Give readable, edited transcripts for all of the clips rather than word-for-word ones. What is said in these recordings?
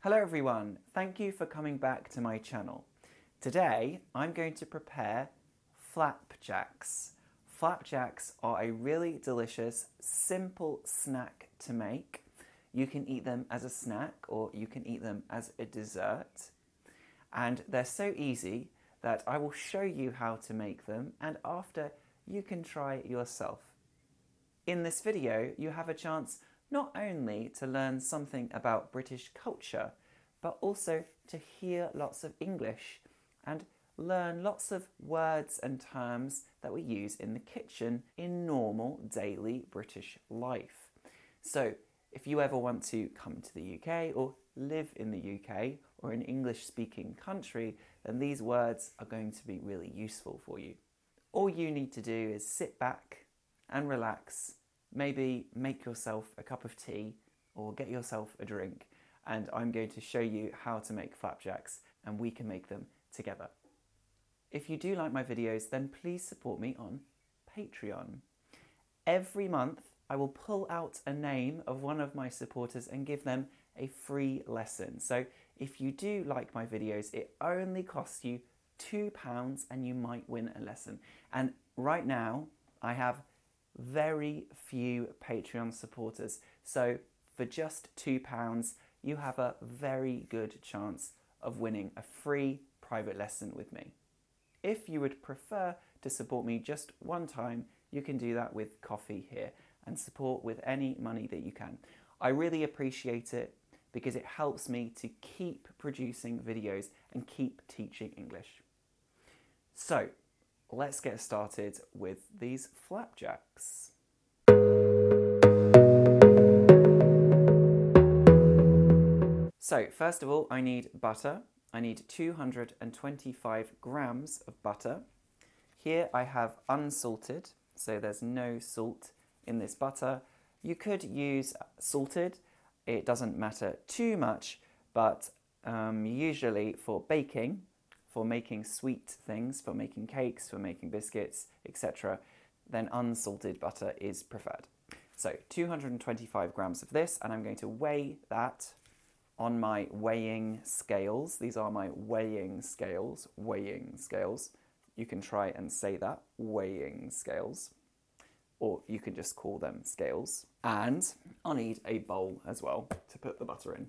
Hello everyone, thank you for coming back to my channel. Today I'm going to prepare flapjacks. Flapjacks are a really delicious, simple snack to make. You can eat them as a snack or you can eat them as a dessert. And they're so easy that I will show you how to make them, and after you can try it yourself. In this video, you have a chance not only to learn something about British culture, but also to hear lots of English and learn lots of words and terms that we use in the kitchen in normal daily British life. So if you ever want to come to the UK or live in the UK or an English-speaking country, then these words are going to be really useful for you. All you need to do is sit back and relax. Maybe make yourself a cup of tea or get yourself a drink, and I'm going to show you how to make flapjacks and we can make them together. If you do like my videos, then please support me on Patreon. Every month I will pull out a name of one of my supporters and give them a free lesson. So if you do like my videos, it only costs you £2 and you might win a lesson. And right now I have very few Patreon supporters, so for just £2 you have a very good chance of winning a free private lesson with me. If you would prefer to support me just one time, you can do that with coffee here and support with any money that you can. I really appreciate it because it helps me to keep producing videos and keep teaching English. So let's get started with these flapjacks. So first of all, I need butter. I need 225 grams of butter. Here I have unsalted, so there's no salt in this butter. You could use salted, it doesn't matter too much, but usually for baking, for making sweet things, for making cakes, for making biscuits, etc., then unsalted butter is preferred. So 225 grams of this, and I'm going to weigh that on my weighing scales. These are my weighing scales, weighing scales. You can try and say that, weighing scales, or you can just call them scales. And I'll need a bowl as well to put the butter in.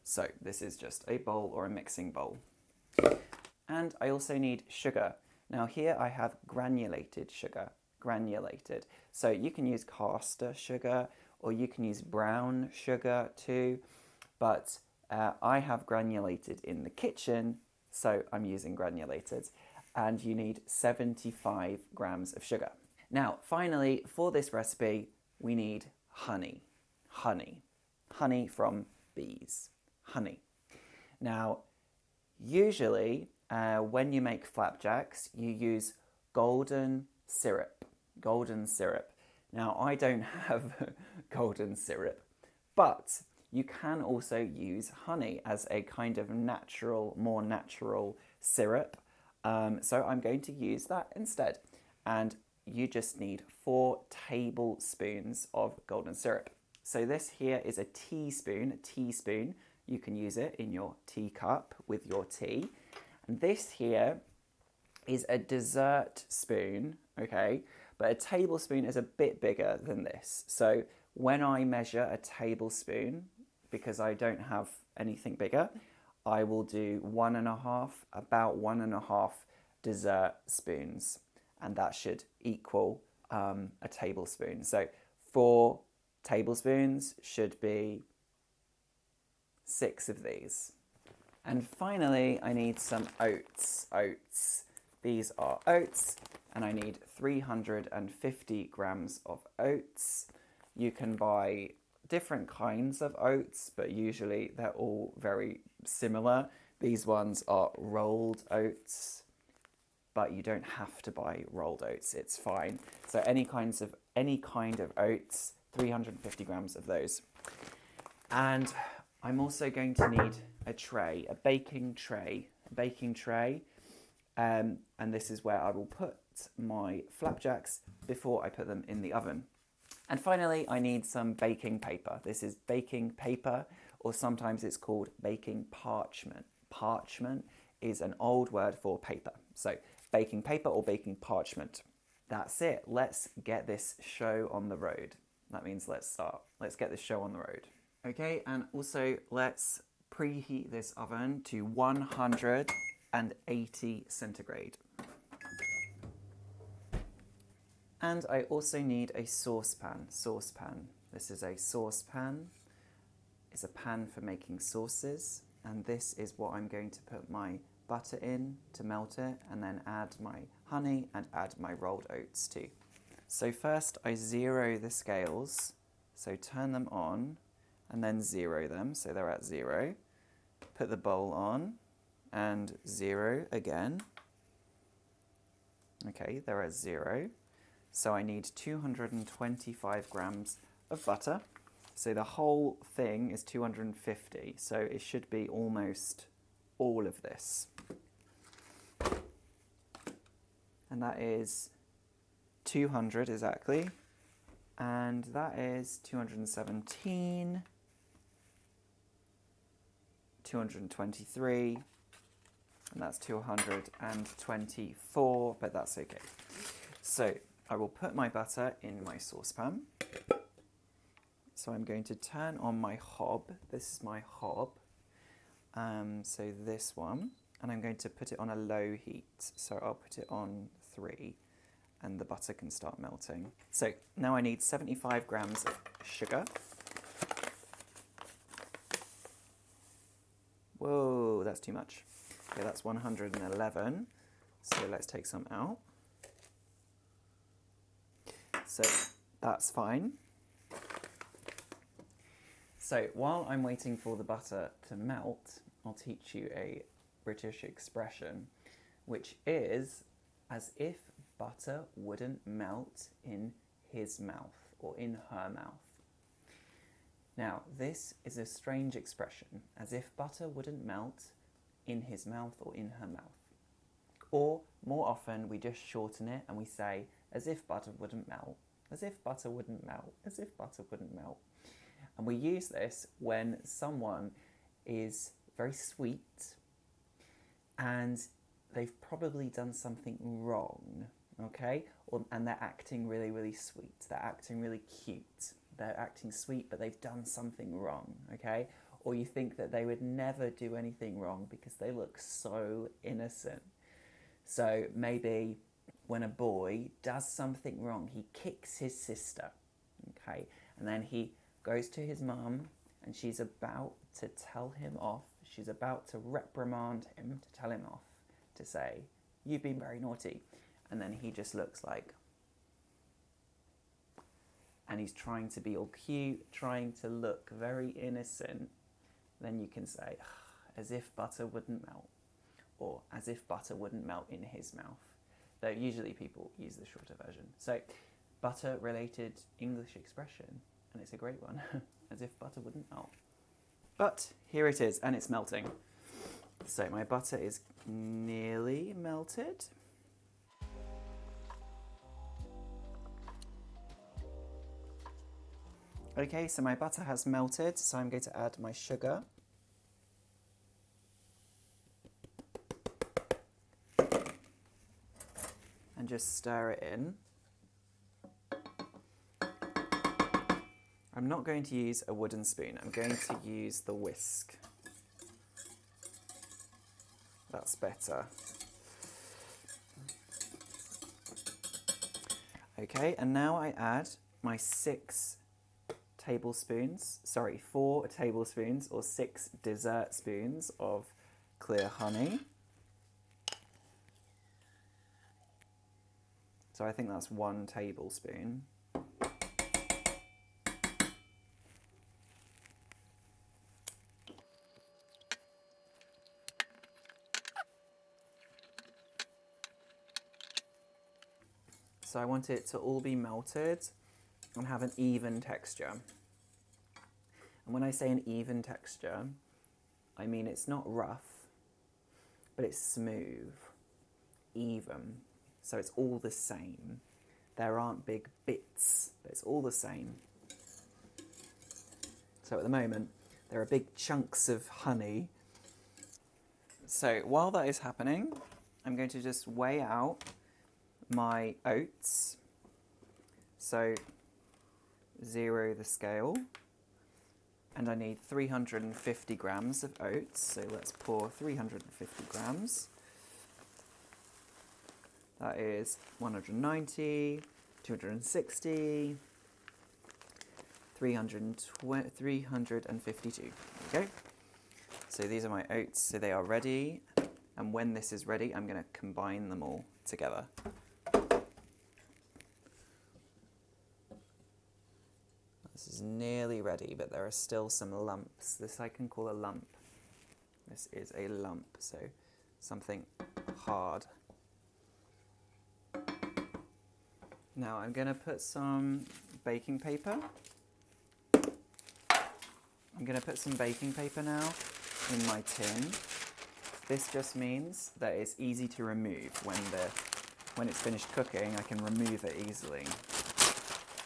So this is just a bowl or a mixing bowl. And I also need sugar. Now here I have granulated sugar, granulated. So you can use caster sugar or you can use brown sugar too, but I have granulated in the kitchen, so I'm using granulated. And you need 75 grams of sugar. Now finally, for this recipe, we need honey, honey from bees, honey. Now usually, when you make flapjacks, you use golden syrup. Now, I don't have golden syrup, but you can also use honey as a kind of natural, more natural syrup. So I'm going to use that instead. And you just need 4 tablespoons of golden syrup. So this here is a teaspoon. You can use it in your teacup with your tea. And this here is a dessert spoon, okay? But a tablespoon is a bit bigger than this. So when I measure a tablespoon, because I don't have anything bigger, I will do about one and a half dessert spoons. And that should equal a tablespoon. So 4 tablespoons should be 6 of these. And finally, I need some oats. These are oats, and I need 350 grams of oats. You can buy different kinds of oats, but usually they're all very similar. These ones are rolled oats, but you don't have to buy rolled oats, it's fine. So any kind of oats, 350 grams of those. And I'm also going to need a tray, a baking tray, and this is where I will put my flapjacks before I put them in the oven. And finally, I need some baking paper. This is baking paper, or sometimes it's called baking parchment. Parchment is an old word for paper. So baking paper or baking parchment. That's it. Let's get this show on the road. That means let's start. Let's get this show on the road. Okay, and also let's preheat this oven to 180 centigrade. And I also need a saucepan. This is a saucepan. It's a pan for making sauces. And this is what I'm going to put my butter in to melt it, and then add my honey and add my rolled oats too. So first I zero the scales. So turn them on and then zero them. So they're at 0. Put the bowl on and 0 again. Okay, they're at 0. So I need 225 grams of butter. So the whole thing is 250. So it should be almost all of this. And that is 200 exactly. And that is 217, 223, and that's 224, but that's okay. So I will put my butter in my saucepan. So I'm going to turn on my hob. This is my hob. So this one, and I'm going to put it on a low heat. So I'll put it on 3 and the butter can start melting. So now I need 75 grams of sugar. Whoa, that's too much. Okay, that's 111. So let's take some out. So that's fine. So while I'm waiting for the butter to melt, I'll teach you a British expression, which is as if butter wouldn't melt in his mouth or in her mouth. Now, this is a strange expression, as if butter wouldn't melt in his mouth or in her mouth. Or, more often, we just shorten it and we say, as if butter wouldn't melt, as if butter wouldn't melt, as if butter wouldn't melt. And we use this when someone is very sweet and they've probably done something wrong, okay? And they're acting really, really sweet. They're acting really cute. They're acting sweet, but they've done something wrong, okay? Or you think that they would never do anything wrong because they look so innocent. So maybe when a boy does something wrong, he kicks his sister, okay? And then he goes to his mum and she's about to tell him off. She's about to reprimand him, to tell him off, to say, you've been very naughty. And then he just looks like, and he's trying to be all cute, trying to look very innocent. Then you can say, as if butter wouldn't melt, or as if butter wouldn't melt in his mouth. Though usually people use the shorter version. So, butter-related English expression, and it's a great one, as if butter wouldn't melt. But here it is, and it's melting. So my butter is nearly melted. Okay, so my butter has melted, so I'm going to add my sugar. And just stir it in. I'm not going to use a wooden spoon, I'm going to use the whisk. That's better. Okay, and now I add my 4 tablespoons or 6 dessert spoons of clear honey. So I think that's 1 tablespoon. So I want it to all be melted and have an even texture. And when I say an even texture, I mean it's not rough, but it's smooth, even. So it's all the same. There aren't big bits, but it's all the same. So at the moment, There are big chunks of honey. So while that is happening, I'm going to just weigh out my oats. So 0 the scale. And I need 350 grams of oats. So let's pour 350 grams. That is 190, 260, 352. There we go. So these are my oats, so they are ready. And when this is ready, I'm going to combine them all together. This is nearly ready, but there are still some lumps. This I can call a lump. This is a lump, so something hard. Now I'm going to put some baking paper. I'm going to put some baking paper now in my tin. This just means that it's easy to remove. When it's finished cooking, I can remove it easily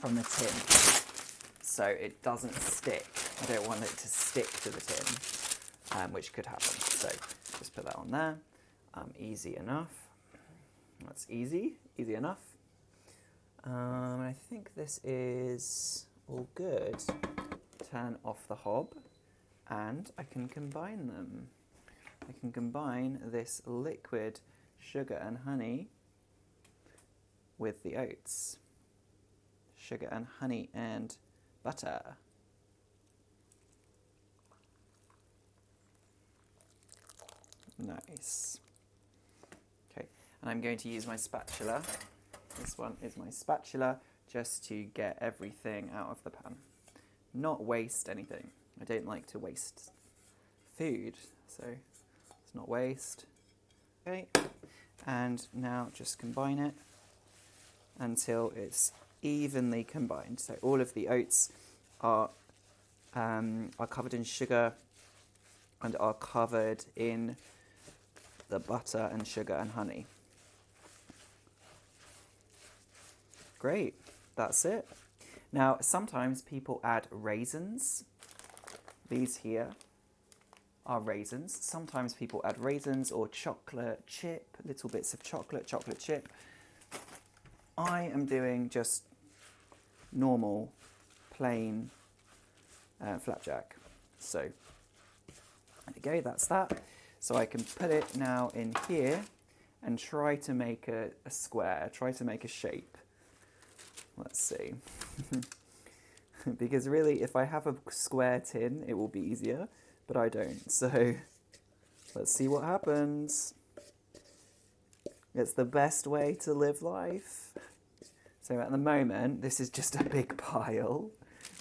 from the tin. So it doesn't stick. I don't want it to stick to the tin, which could happen. So just put that on there. Easy enough. That's easy enough. I think this is all good. Turn off the hob and I can combine them. I can combine this liquid sugar and honey with the oats. Sugar and honey and butter. Nice. Okay, and I'm going to use my spatula. This one is my spatula just to get everything out of the pan. Not waste anything. I don't like to waste food, so let's not waste. Okay, and now just combine it until it's evenly combined. So all of the oats are covered in sugar and are covered in the butter and sugar and honey. Great, that's it. Now, sometimes people add raisins. These here are raisins. Sometimes people add raisins or chocolate chip, little bits of chocolate chip. I am doing just normal, plain flapjack. So, there we go, that's that. So I can put it now in here and try to make a square, try to make a shape. Let's see. Because really, if I have a square tin, it will be easier, but I don't. So let's see what happens. It's the best way to live life. So at the moment, this is just a big pile.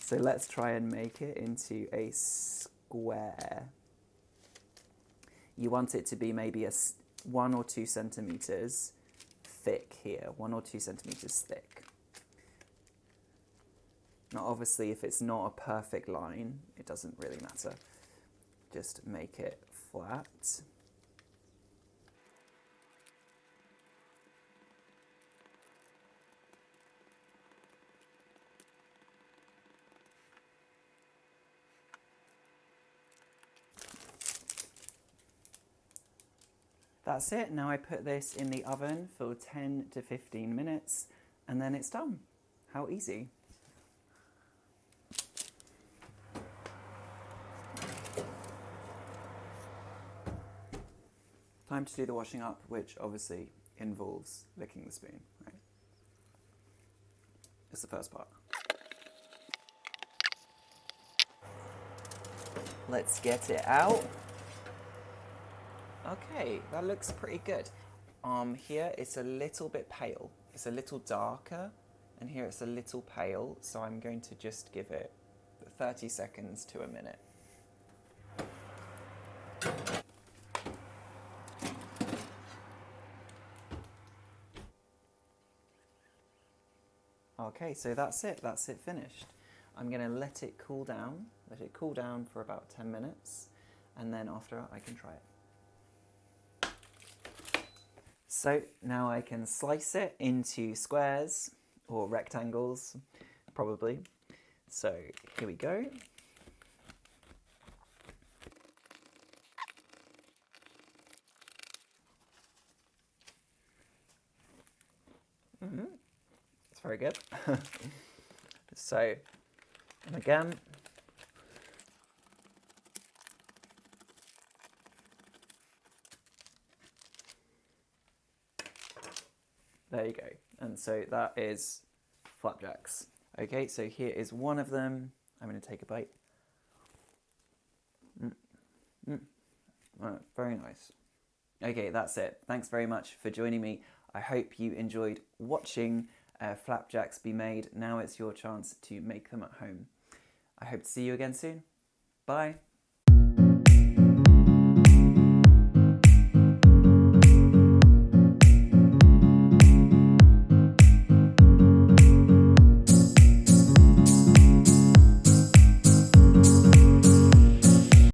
So let's try and make it into a square. You want it to be maybe 1 or 2 centimeters thick here, 1 or 2 centimeters thick. Now obviously if it's not a perfect line, it doesn't really matter. Just make it flat. That's it. Now I put this in the oven for 10 to 15 minutes and then it's done. How easy. Time to do the washing up, which obviously involves licking the spoon, right? It's the first part. Let's get it out. Okay, that looks pretty good. Here it's a little bit pale. It's a little darker, and here it's a little pale, so I'm going to just give it 30 seconds to a minute. Okay, so that's it finished. I'm going to let it cool down for about 10 minutes, and then after I can try it. So now I can slice it into squares or rectangles, probably. So here we go. very good. So, and again. There you go. And so that is flapjacks. Okay, so here is one of them. I'm going to take a bite. Very nice. Okay, that's it. Thanks very much for joining me. I hope you enjoyed watching flapjacks be made. Now it's your chance to make them at home. I hope to see you again soon. Bye.